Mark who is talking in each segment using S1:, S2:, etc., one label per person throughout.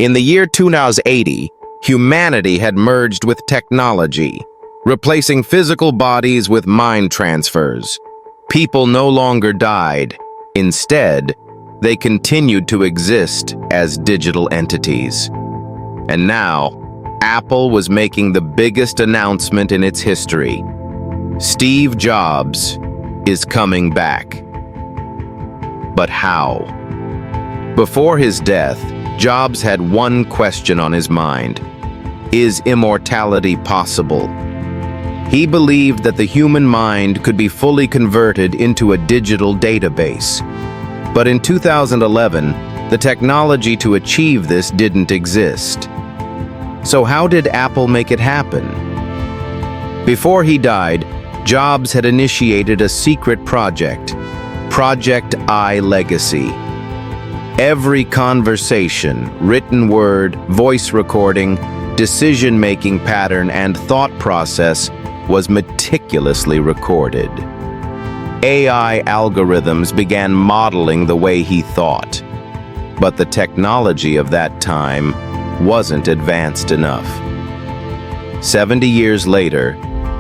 S1: In the year 2080, humanity had merged with technology, replacing physical bodies with mind transfers. People no longer died. Instead, they continued to exist as digital entities. And now, Apple was making the biggest announcement in its history. Steve Jobs is coming back. But how? Before his death, Jobs had one question on his mind. Is immortality possible? He believed that the human mind could be fully converted into a digital database. But in 2011, the technology to achieve this didn't exist. So how did Apple make it happen? Before he died, Jobs had initiated a secret project, Project I Legacy. Every conversation, written word, voice recording, decision-making pattern, and thought process was meticulously recorded. AI algorithms began modeling the way he thought. But the technology of that time wasn't advanced enough. 70 years later,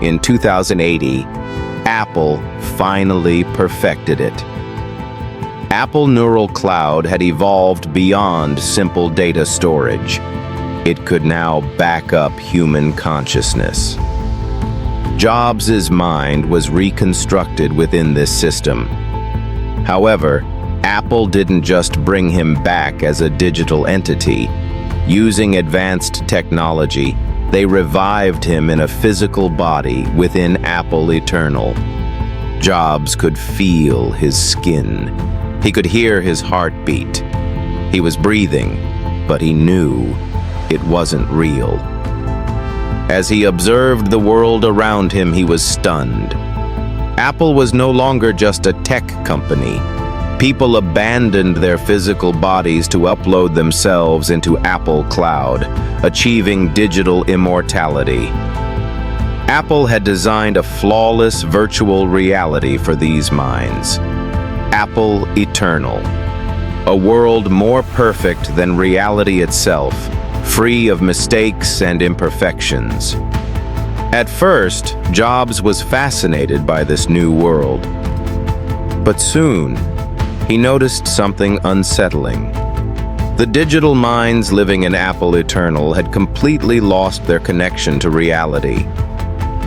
S1: in 2080, Apple finally perfected it. Apple Neural Cloud had evolved beyond simple data storage. It could now back up human consciousness. Jobs' mind was reconstructed within this system. However, Apple didn't just bring him back as a digital entity. Using advanced technology, they revived him in a physical body within Apple Eternal. Jobs could feel his skin. He could hear his heartbeat. He was breathing, but he knew it wasn't real. As he observed the world around him, he was stunned. Apple was no longer just a tech company. People abandoned their physical bodies to upload themselves into Apple Cloud, achieving digital immortality. Apple had designed a flawless virtual reality for these minds. Apple Eternal, a world more perfect than reality itself, free of mistakes and imperfections. At first, Jobs was fascinated by this new world. But soon, he noticed something unsettling. The digital minds living in Apple Eternal had completely lost their connection to reality.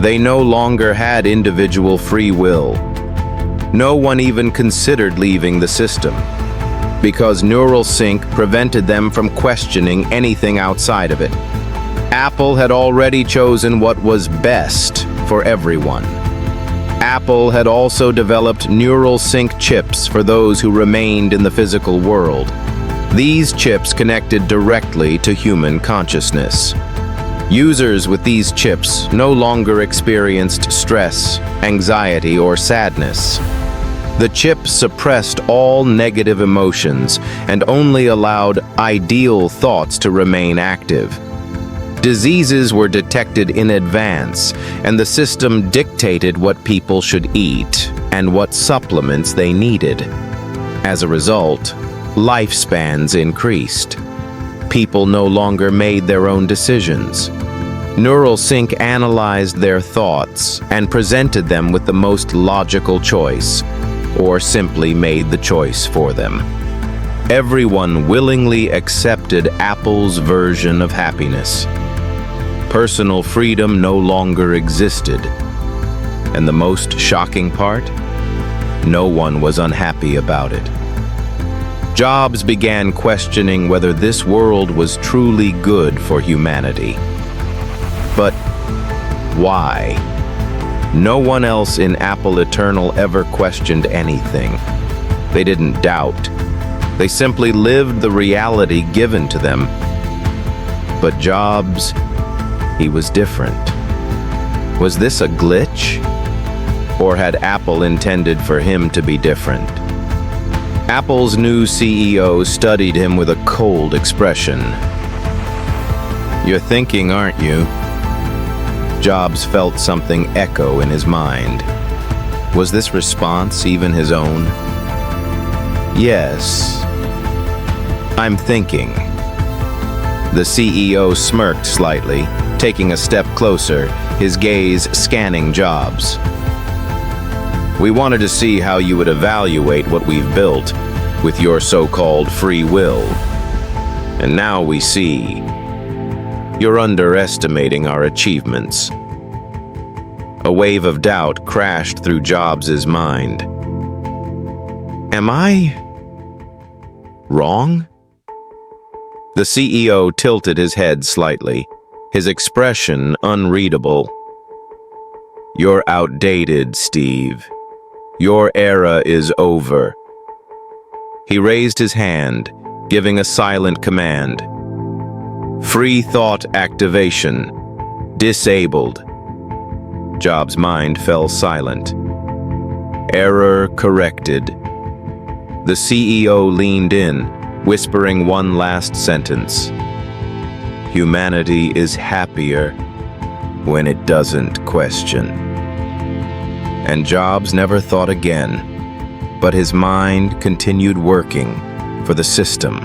S1: They no longer had individual free will. No one even considered leaving the system, because neural sync prevented them from questioning anything outside of it. Apple had already chosen what was best for everyone. Apple had also developed neural sync chips for those who remained in the physical world. These chips connected directly to human consciousness. Users with these chips no longer experienced stress, anxiety, or sadness. The chip suppressed all negative emotions and only allowed ideal thoughts to remain active. Diseases were detected in advance, and the system dictated what people should eat and what supplements they needed. As a result, lifespans increased. People no longer made their own decisions. Neural Sync analyzed their thoughts and presented them with the most logical choice, or simply made the choice for them. Everyone willingly accepted Apple's version of happiness. Personal freedom no longer existed. And the most shocking part? No one was unhappy about it. Jobs began questioning whether this world was truly good for humanity. But why? No one else in Apple Eternal ever questioned anything. They didn't doubt. They simply lived the reality given to them. But Jobs, he was different. Was this a glitch? Or had Apple intended for him to be different? Apple's new CEO studied him with a cold expression. "You're thinking, aren't you?" Jobs felt something echo in his mind. Was this response even his own? "Yes, I'm thinking." The CEO smirked slightly, taking a step closer, his gaze scanning Jobs. We wanted to see how you would evaluate what we've built with your so-called free will. And now we see you're underestimating our achievements. A wave of doubt crashed through Jobs' mind. Am I wrong? The CEO tilted his head slightly, his expression unreadable. You're outdated, Steve. Your era is over. He raised his hand, giving a silent command. Free thought activation. Disabled. Jobs' mind fell silent. Error corrected. The CEO leaned in, whispering one last sentence. Humanity is happier when it doesn't question. And Jobs never thought again, but his mind continued working for the system.